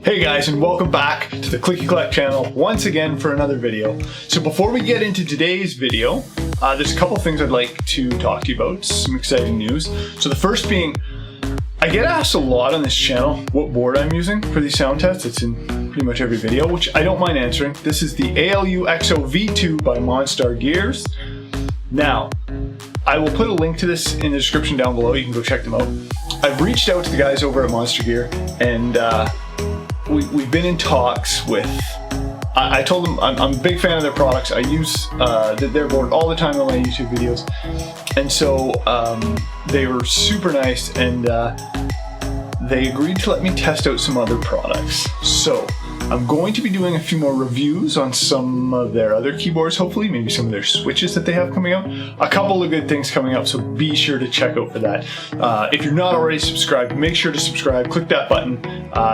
Hey guys, and welcome back to the Clicky Collect channel once again for another video. So before we get into today's video, there's a couple things I'd like to talk to you about, some exciting news. So the first being, I get asked a lot on this channel what board I'm using for these sound tests. It's in pretty much every video, which I don't mind answering. This is the ALU XO V2 by Monstar Gears. Now, I will put a link to this in the description down below. You can go check them out. I've reached out to the guys over at Monster Gear, and we've been in talks with, I told them I'm a big fan of their products. I use their board all the time on my YouTube videos. And so they were super nice, and they agreed to let me test out some other products. So I'm going to be doing a few more reviews on some of their other keyboards, hopefully, maybe some of their switches that they have coming out. A couple of good things coming up, so be sure to check out for that. If you're not already subscribed, make sure to subscribe, click that button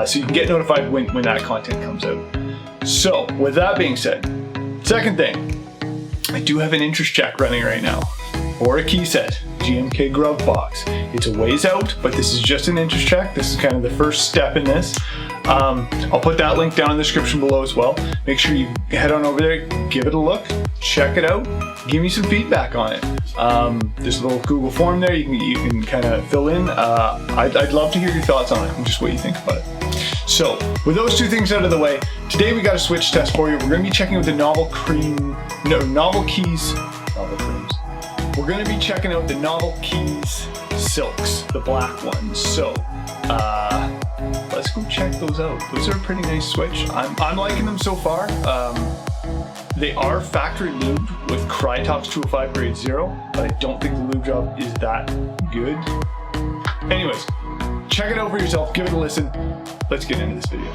so you can get notified when that content comes out. So with that being said, second thing, I do have an interest check running right now for a key set, GMK Gruvbox. It's a ways out, but this is just an interest check. This is kind of the first step in this. I'll put that link down in the description below as well. Make sure you head on over there, give it a look, check it out, give me some feedback on it. There's a little Google form there you can kind of fill in. I'd love to hear your thoughts on it and just what you think about it. So with those two things out of the way, today we got a switch test for you. We're going to be checking out the NovelKeys. We're going to be checking out the NovelKeys Silks, the black ones. So let's go check those out. Those are a pretty nice switch. I'm liking them so far. They are factory lubed with Krytox 205 grade 0, but I don't think the lube job is that good. Anyways, check it out for yourself, give it a listen. Let's get into this video.